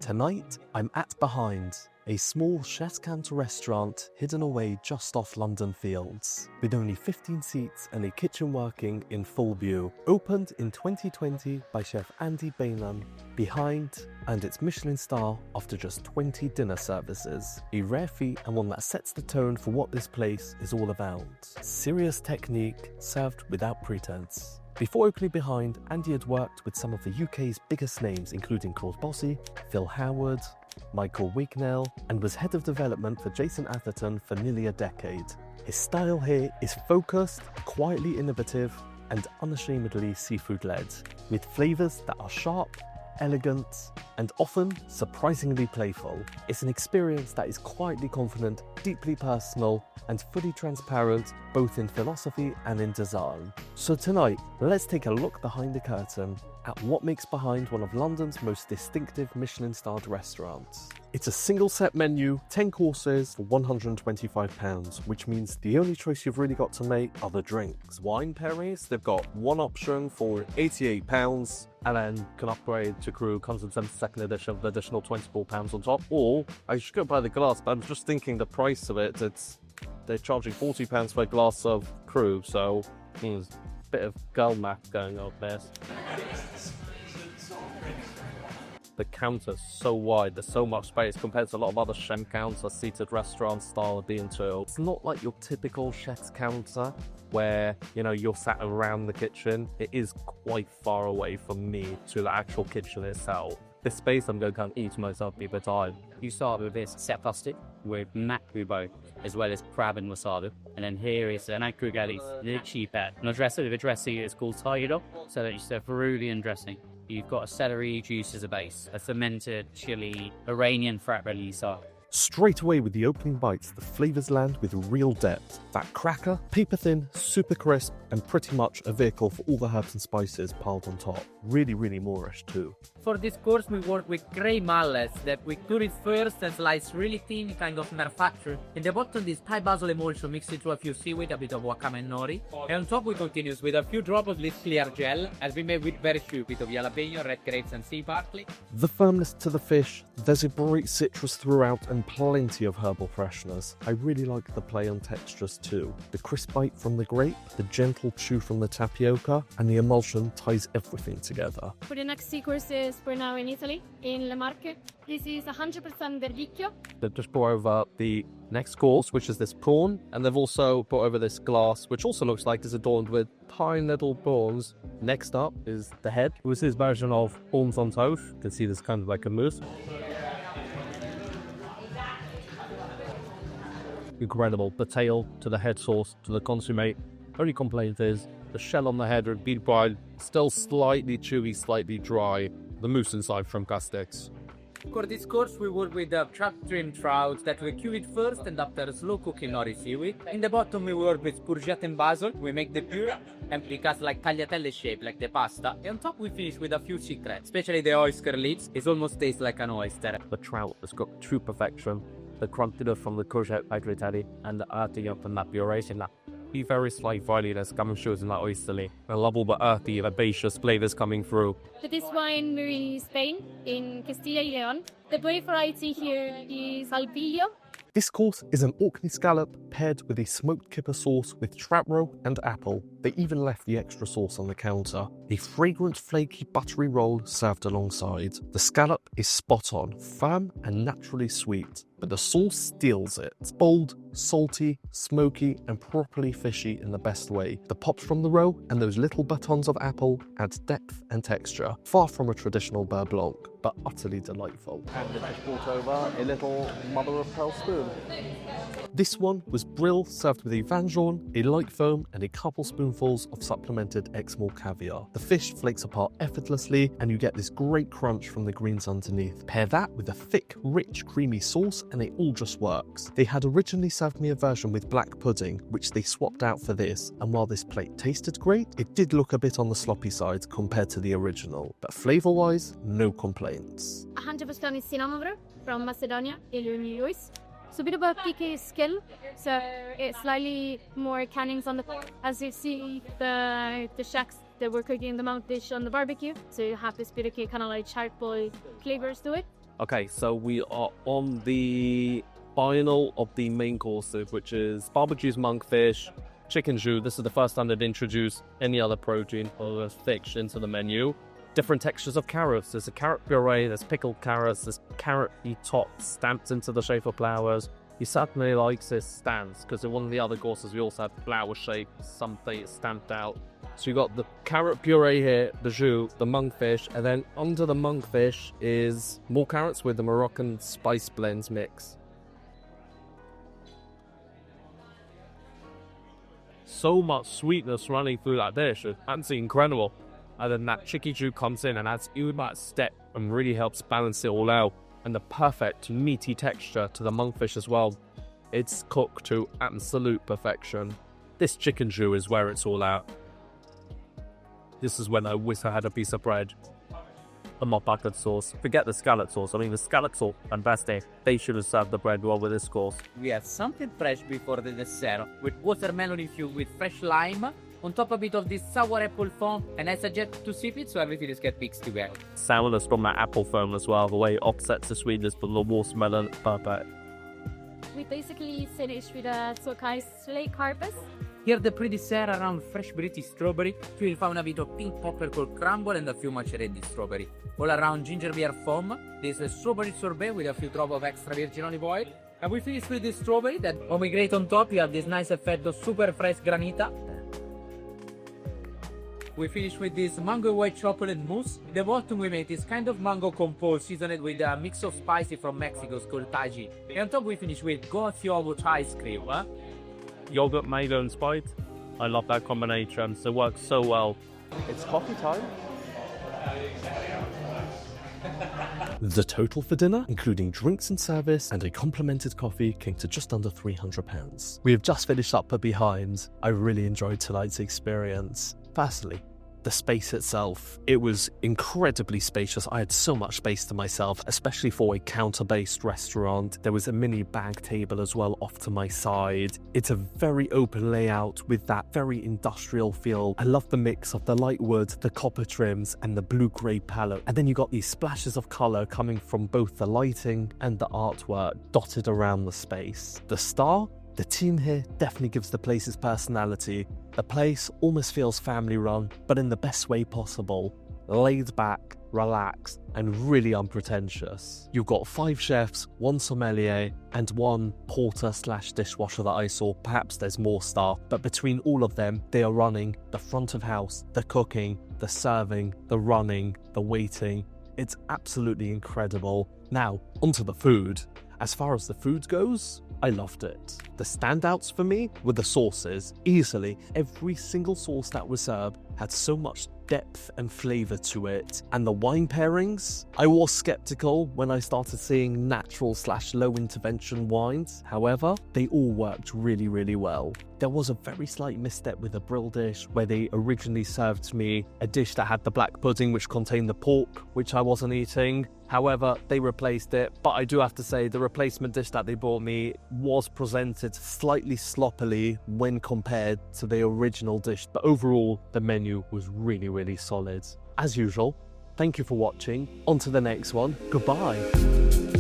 Tonight, I'm at Behind, a small chef's counter restaurant hidden away just off London Fields, with only 15 seats and a kitchen working in full view. Opened in 2020 by chef Andy Beynon, Behind earned its Michelin star after just 20 dinner services, a rare feat and one that sets the tone for what this place is all about. Serious technique served without pretense. Before opening Behind, Andy had worked with some of the UK's biggest names, including Claude Bossy, Phil Howard, Michael Wignell, and was head of development for Jason Atherton for nearly a decade. His style here is focused, quietly innovative, and unashamedly seafood-led, with flavours that are sharp, elegant, and often surprisingly playful. It's an experience that is quietly confident, deeply personal, and fully transparent, both in philosophy and in design. So tonight, let's take a look behind the curtain at what makes Behind one of London's most distinctive Michelin-starred restaurants. It's a single set menu, 10 courses for £125, which means the only choice you've really got to make are the drinks. Wine pairings, they've got one option for £88, and then can upgrade to Crew, comes in 72nd edition with additional £24 on top. Or I should go buy the glass, but I'm just thinking the price of it, they're charging £40 for a glass of Crew, so there's a bit of girl math going on there. The counter's so wide, there's so much space compared to a lot of other chef counter seated restaurant style being too. It's not like your typical chef's counter where, you know, you're sat around the kitchen. It is quite far away from me to the actual kitchen itself. This space I'm going to come eat myself every time. You start with this set plastic with macrubo as well as crab and wasabi, and then here is an acrogalis, the cheapette. And the dressing is called taglido, so that you serve Peruvian dressing. You've got a celery juice as a base, a fermented chili, Iranian frappelli sauce. Straight away with the opening bites, the flavours land with real depth. That cracker, paper thin, super crisp, and pretty much a vehicle for all the herbs and spices piled on top. Really, really Moorish too. For this course, we work with grey mullets that we cut it first and slice really thin, kind of manufacture. In the bottom, this Thai basil emulsion mixed into a few seaweed, a bit of wakame and nori. And on top, we continue with a few drops of this clear gel, as we made with very few bit of jalapeno, red grapes, and sea parsley. The firmness to the fish, there's a bright citrus throughout and plenty of herbal freshness. I really like the play on textures too. The crisp bite from the grape, the gentle chew from the tapioca, and the emulsion ties everything together. For the next 2 courses, we're now in Italy, in Le Marche. This is 100% verdicchio. They've just brought over the next course, which is this prawn, and they've also brought over this glass, which also looks like it's adorned with tiny little prawns. Next up is the head. It was his version of prawns on toast. You can see this kind of like a mousse. Incredible. The tail to the head sauce to the consommé. Only complaint is the shell on the head would be fried, still slightly chewy, slightly dry. The mousse inside from Castex. For this course, we work with trap trimmed trout that we cue it first and after slow cooking nori seaweed. In the bottom, we work with courgette and basil. We make the puree and we cut like tagliatelle shape, like the pasta. And on top, we finish with a few secrets, especially the oyster lids. It almost tastes like an oyster. The trout has got true perfection. The crunchiness from the courgette tagliatelle and the earthy from that puration. Be very slight varieties coming through in that oysterly. I love all the earthy, herbaceous flavours coming through. So this wine we're in Spain, in Castilla y León. The grape variety here is Alpillo. This course is an Orkney scallop paired with a smoked kipper sauce with trout roe and apple. They even left the extra sauce on the counter. A fragrant, flaky, buttery roll served alongside. The scallop is spot on, firm and naturally sweet, but the sauce steals it. It's bold, salty, smoky, and properly fishy in the best way. The pops from the roe and those little batons of apple add depth and texture, far from a traditional beurre blanc, but utterly delightful. And they just brought over a little mother of pearl spoon. This one was brill served with a vin jaune, a light foam, and a couple spoonfuls of supplemented Exmoor caviar. The fish flakes apart effortlessly, and you get this great crunch from the greens underneath. Pair that with a thick, rich, creamy sauce, and it all just works. They had originally served me a version with black pudding, which they swapped out for this, and while this plate tasted great, it did look a bit on the sloppy side compared to the original. But flavour-wise, no complaints. 100% is cinnamon roll from Macedonia, Illinois. So a bit of a picky skill, so it's slightly more cannings on the as you see the shacks that we're cooking the mount dish on the barbecue. So you have this bit of kind of like charcoal flavors to it. Okay, so we are on the final of the main courses, which is barbecued monkfish, chicken jus. This is the first time they've introduced any other protein or fish into the menu. Different textures of carrots. There's a carrot puree, there's pickled carrots, there's carrot-y tops stamped into the shape of flowers. He certainly likes his stamps, because in one of the other courses we also had flower shape, something stamped out. So you got the carrot puree here, the jus, the monkfish, and then under the monkfish is more carrots with the Moroccan spice blends mix. So much sweetness running through that dish, it's absolutely incredible. And then that chicken jus comes in and adds even that step and really helps balance it all out. And the perfect meaty texture to the monkfish as well. It's cooked to absolute perfection. This chicken jus is where it's all at. This is when I wish I had a piece of bread and my bucket sauce. Forget the scallop sauce. I mean, the scallop sauce, fantastic. They should have served the bread well with this course. We have something fresh before the dessert, with watermelon infused with fresh lime, on top a bit of this sour apple foam, and I suggest to sip it so everything is get mixed together. Sourness from that apple foam as well, the way it offsets the sweetness from the watermelon, perfect. We basically finished with a Sokai slate carpus. Here the pre-dessert around fresh British strawberry, qui fa una bit of pink popcorn crumble and a few macerated strawberry. All around ginger beer foam, there's a strawberry sorbet with a few drops of extra virgin olive oil. And we finish with this strawberry that when we grate on top, you have this nice effect of super fresh granita. We finish with this mango white chocolate mousse. The bottom we made is kind of mango compote seasoned with a mix of spicy from Mexico called taji. And on top we finish with goat yogurt ice cream. Yogurt, mango and spice. I love that combination. It works so well. It's coffee time. The total for dinner, including drinks and service and a complimented coffee, came to just under £300. We have just finished up but behind. I really enjoyed tonight's experience. Firstly, the space itself. It was incredibly spacious. I had so much space to myself, especially for a counter-based restaurant. There was a mini bag table as well off to my side. It's a very open layout with that very industrial feel. I love the mix of the light wood, the copper trims, and the blue-grey palette. And then you got these splashes of colour coming from both the lighting and the artwork dotted around the space. The star? The team here definitely gives the place its personality. The place almost feels family run, but in the best way possible. Laid back, relaxed, and really unpretentious. You've got 5 chefs, 1 sommelier, and 1 porter/dishwasher that I saw. Perhaps there's more staff, but between all of them, they are running the front of house, the cooking, the serving, the running, the waiting. It's absolutely incredible. Now, onto the food. As far as the food goes, I loved it. The standouts for me were the sauces. Easily, every single sauce that was served had so much depth and flavour to it. And the wine pairings? I was skeptical when I started seeing natural/low intervention wines. However, they all worked really, really well. There was a very slight misstep with the brill dish where they originally served me a dish that had the black pudding which contained the pork, which I wasn't eating. However, they replaced it, but I do have to say the replacement dish that they brought me was presented slightly sloppily when compared to the original dish, but overall the menu was really, really solid. As usual, thank you for watching. On to the next one. Goodbye.